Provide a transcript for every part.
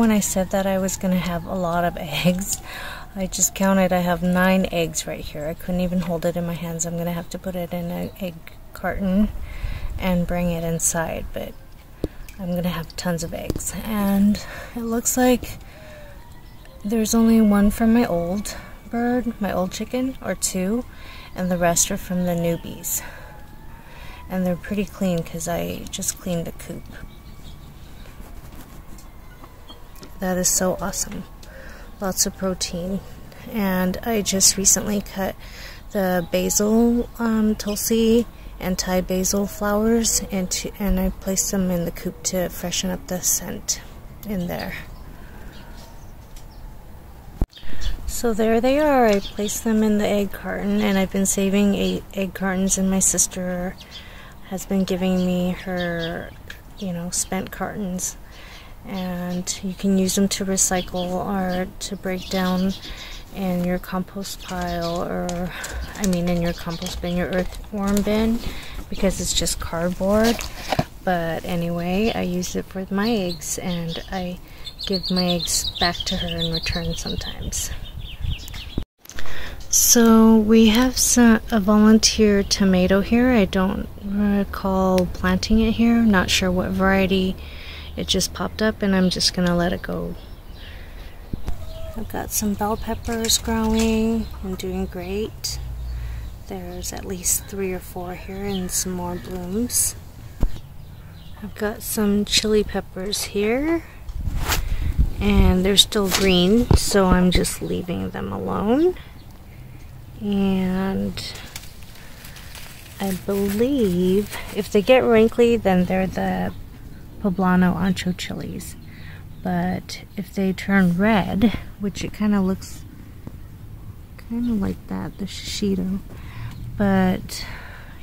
when I said that I was going to have a lot of eggs. I just counted. I have 9 eggs right here. I couldn't even hold it in my hands. I'm going to have to put it in an egg carton and bring it inside. But I'm going to have tons of eggs. And it looks like there's only 1 from my old bird, my old chicken, or 2. And the rest are from the newbies. And they're pretty clean because I just cleaned the coop. That is so awesome. Lots of protein. And I just recently cut the basil, tulsi, and Thai basil flowers and I placed them in the coop to freshen up the scent in there. So there they are. I placed them in the egg carton, and I've been saving 8 egg cartons, and my sister has been giving me her, spent cartons. And you can use them to recycle or to break down in your compost pile, or in your compost bin, your earthworm bin, because it's just cardboard. But anyway, I use it for my eggs, and I give my eggs back to her in return sometimes. So we have a volunteer tomato here. I don't recall planting it here. Not sure what variety. It just popped up, and I'm just gonna let it go. I've got some bell peppers growing and doing great. There's at least 3 or 4 here and some more blooms. I've got some chili peppers here, and they're still green, so I'm just leaving them alone. And I believe if they get wrinkly, then they're the poblano ancho chilies. But if they turn red, which it kind of looks kind of like that, the shishito, but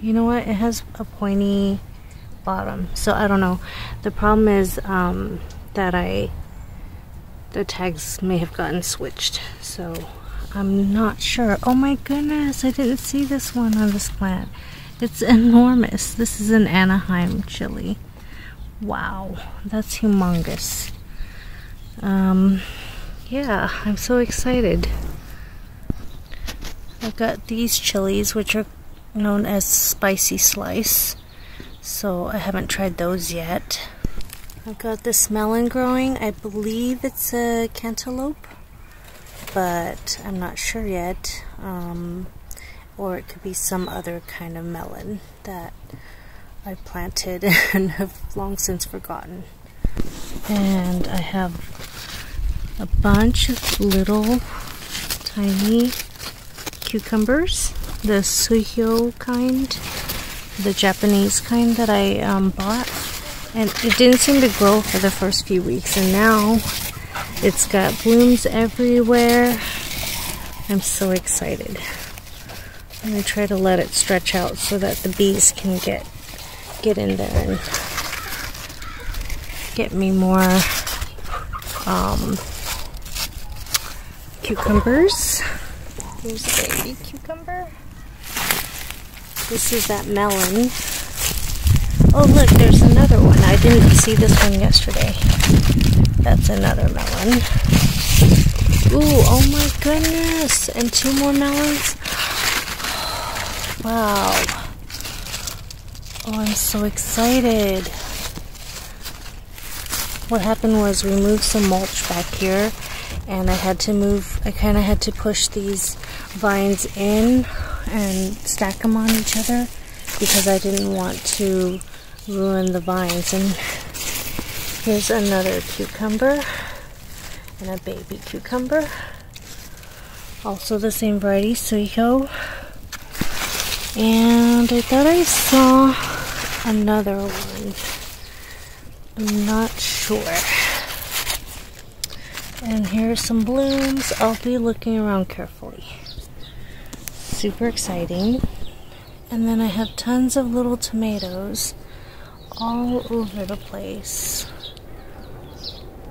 you know what, it has a pointy bottom, so I don't know. The problem is that the tags may have gotten switched, so I'm not sure. Oh my goodness, I didn't see this one on this plant. It's enormous. This is an Anaheim chili. Wow, that's humongous. Yeah, I'm so excited. I've got these chilies, which are known as spicy slice, so I haven't tried those yet. I've got this melon growing. I believe it's a cantaloupe, but I'm not sure yet. Or it could be some other kind of melon that I planted and have long since forgotten. And I have a bunch of little tiny cucumbers, the suihyo kind, the Japanese kind that I bought, and it didn't seem to grow for the first few weeks, and now it's got blooms everywhere. I'm so excited. I'm gonna try to let it stretch out so that the bees can get in there and get me more cucumbers. Here's a baby cucumber. This is that melon. Oh look, there's another one. I didn't see this one yesterday. That's another melon. Ooh, oh my goodness. And 2 more melons. Wow. Oh, I'm so excited. What happened was we moved some mulch back here, and I kind of had to push these vines in and stack them on each other because I didn't want to ruin the vines. And here's another cucumber and a baby cucumber. Also the same variety, suihyo. And I thought I saw another one. I'm not sure. And here's some blooms. I'll be looking around carefully. Super exciting. And then I have tons of little tomatoes all over the place.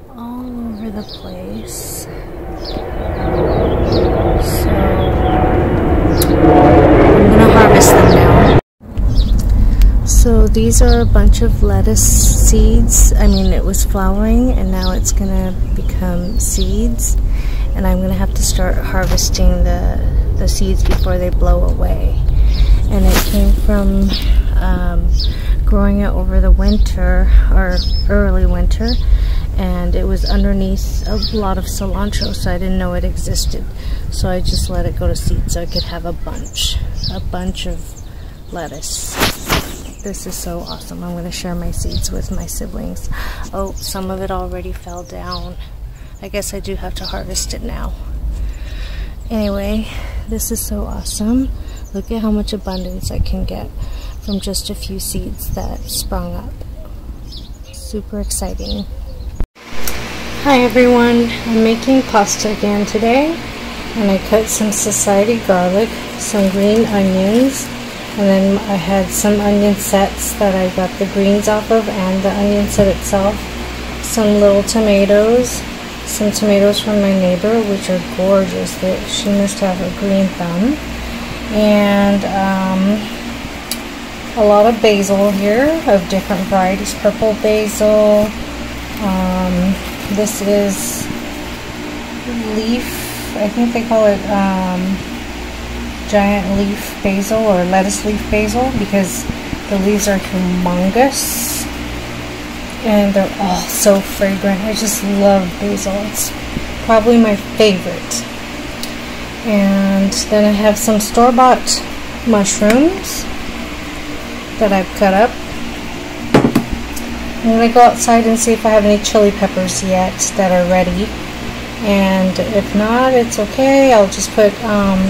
All over the place. So I'm gonna harvest them now. So these are a bunch of lettuce seeds. I mean, it was flowering and now it's gonna become seeds, and I'm gonna have to start harvesting the seeds before they blow away. And it came from growing it over the winter, or early winter, and it was underneath a lot of cilantro, so I didn't know it existed. So I just let it go to seed so I could have a bunch of lettuce. This is so awesome. I'm going to share my seeds with my siblings. Oh, some of it already fell down. I guess I do have to harvest it now. Anyway, this is so awesome. Look at how much abundance I can get from just a few seeds that sprung up. Super exciting. Hi everyone, I'm making pasta again today, and I cut some society garlic, some green onions, and then I had some onion sets that I got the greens off of, and the onion set itself, some little tomatoes, some tomatoes from my neighbor, which are gorgeous. She must have a green thumb, and a lot of basil here of different varieties, purple basil. This is leaf, I think they call it giant leaf basil or lettuce leaf basil, because the leaves are humongous and they're all so fragrant. I just love basil. It's probably my favorite. And then I have some store-bought mushrooms that I've cut up. I'm going to go outside and see if I have any chili peppers yet that are ready, and if not, it's okay. I'll just put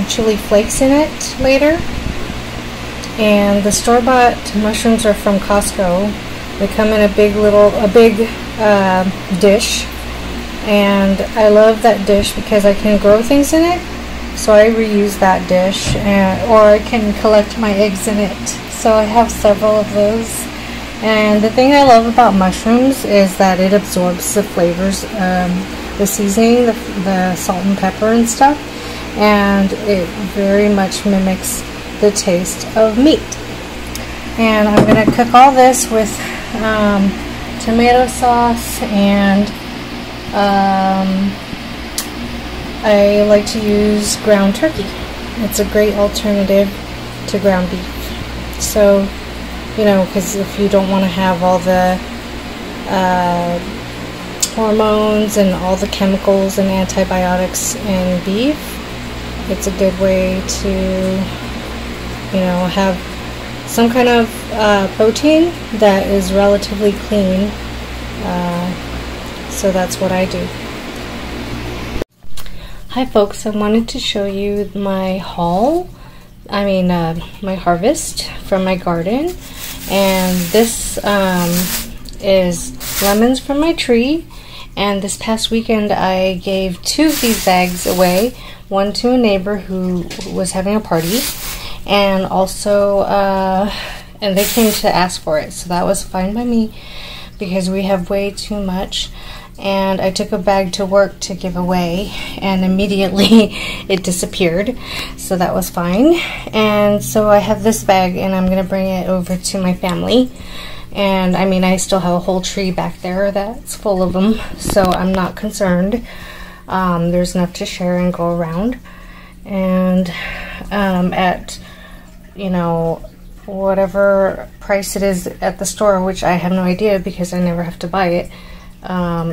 chili flakes in it later. And the store-bought mushrooms are from Costco. They come in a big dish, and I love that dish because I can grow things in it, so I reuse that dish, or I can collect my eggs in it. So I have several of those. And the thing I love about mushrooms is that it absorbs the flavors, the seasoning, the salt and pepper and stuff, and it very much mimics the taste of meat. And I'm going to cook all this with tomato sauce, and I like to use ground turkey. It's a great alternative to ground beef. So, you know, because if you don't want to have all the hormones and all the chemicals and antibiotics in beef, it's a good way to, you know, have some kind of protein that is relatively clean. So that's what I do. Hi folks, I wanted to show you my haul. My harvest from my garden. And this is lemons from my tree, and this past weekend I gave 2 of these bags away, one to a neighbor who was having a party, and also and they came to ask for it, so that was fine by me because we have way too much. And I took a bag to work to give away, and immediately it disappeared, so that was fine. And so I have this bag, and I'm going to bring it over to my family. And I mean, I still have a whole tree back there that's full of them, so I'm not concerned. There's enough to share and go around. And at, you know, whatever price it is at the store, which I have no idea because I never have to buy it,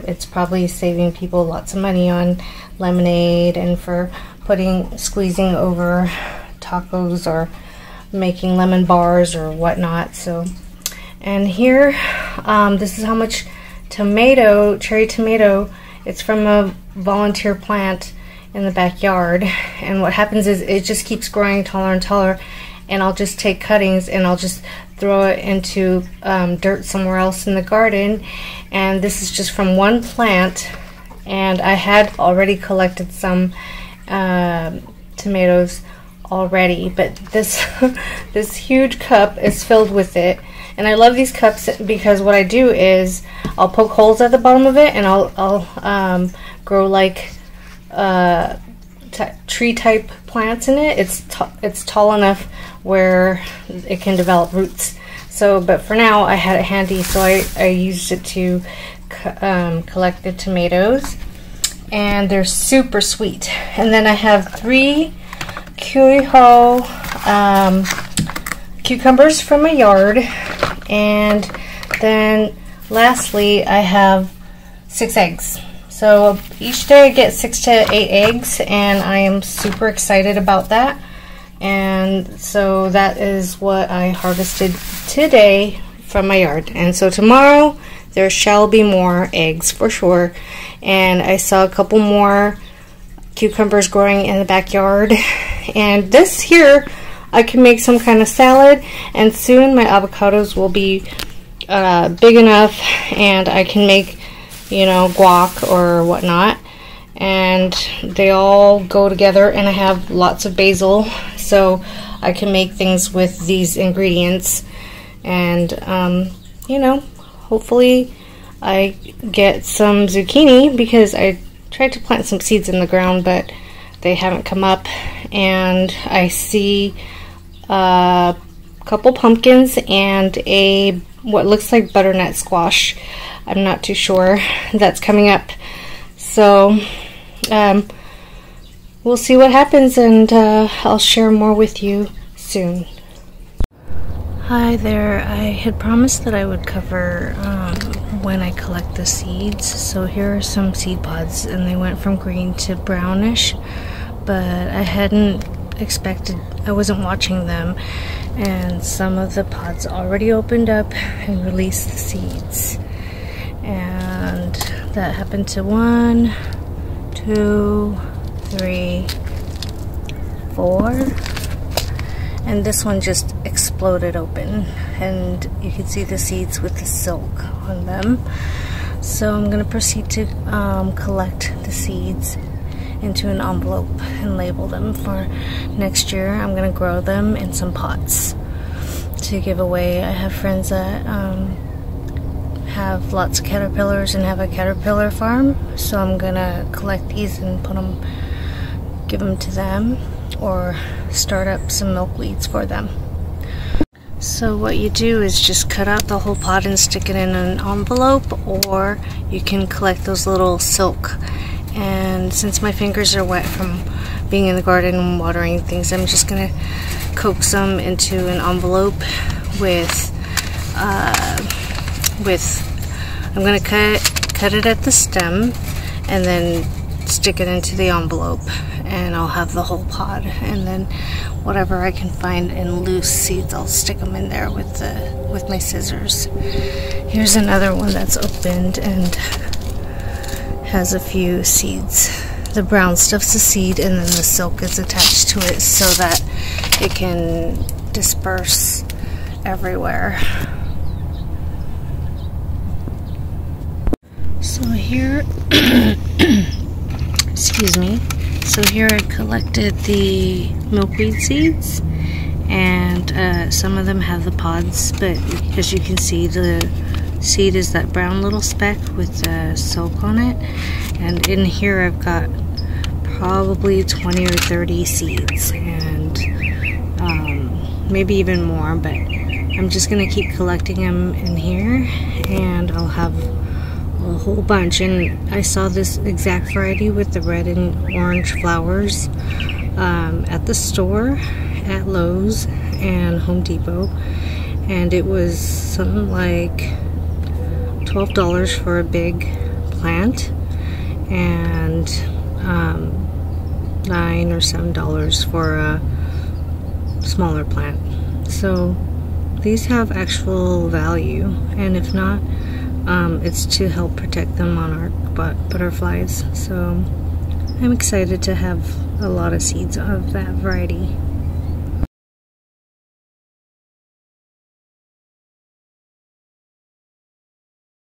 it's probably saving people lots of money on lemonade and for squeezing over tacos or making lemon bars or whatnot. So, and here, this is how much cherry tomato, it's from a volunteer plant in the backyard. And what happens is it just keeps growing taller and taller, and I'll just take cuttings and I'll just throw it into dirt somewhere else in the garden. And this is just from one plant, and I had already collected some tomatoes already, but this this huge cup is filled with it. And I love these cups because what I do is I'll poke holes at the bottom of it, and I'll grow like tree type plants in it. It's tall enough where it can develop roots. So, but for now I had it handy, so I used it to collect the tomatoes, and they're super sweet. And then I have 3 Cuiho cucumbers from my yard, and then lastly I have 6 eggs. So each day I get 6 to 8 eggs, and I am super excited about that. And so that is what I harvested today from my yard. And so tomorrow there shall be more eggs for sure. And I saw a couple more cucumbers growing in the backyard. And this here, I can make some kind of salad, and soon my avocados will be big enough and I can make, you know, guac or whatnot. And they all go together, and I have lots of basil, so I can make things with these ingredients. And you know, hopefully I get some zucchini, because I tried to plant some seeds in the ground but they haven't come up. And I see a couple pumpkins and a what looks like butternut squash. I'm not too sure. That's coming up. So we'll see what happens, and I'll share more with you soon. Hi there. I had promised that I would cover when I collect the seeds. So here are some seed pods, and they went from green to brownish, but I hadn't expected, I wasn't watching them, and some of the pods already opened up and released the seeds. And that happened to 1, 2, 3, 4, and this one just exploded open, and you can see the seeds with the silk on them. So I'm going to proceed to collect the seeds into an envelope and label them for next year. I'm going to grow them in some pots to give away. I have friends that have lots of caterpillars and have a caterpillar farm, so I'm gonna collect these and put them, give them to them, or start up some milkweeds for them. So what you do is just cut out the whole pot and stick it in an envelope, or you can collect those little silk. And since my fingers are wet from being in the garden and watering things, I'm just gonna coax them into an envelope with I'm gonna cut it at the stem and then stick it into the envelope, and I'll have the whole pod. And then whatever I can find in loose seeds, I'll stick them in there with my scissors. Here's another one that's opened and has a few seeds. The brown stuff's a seed, and then the silk is attached to it so that it can disperse everywhere. So here, excuse me, so here I collected the milkweed seeds, and some of them have the pods, but as you can see, the seed is that brown little speck with the silk on it. And in here I've got probably 20 or 30 seeds, and maybe even more, but I'm just gonna keep collecting them in here, and I'll have a whole bunch. And I saw this exact variety with the red and orange flowers at the store at Lowe's and Home Depot, and it was something like $12 for a big plant, and $9 or $7 for a smaller plant. So these have actual value, and if not, it's to help protect the monarch butterflies. So I'm excited to have a lot of seeds of that variety.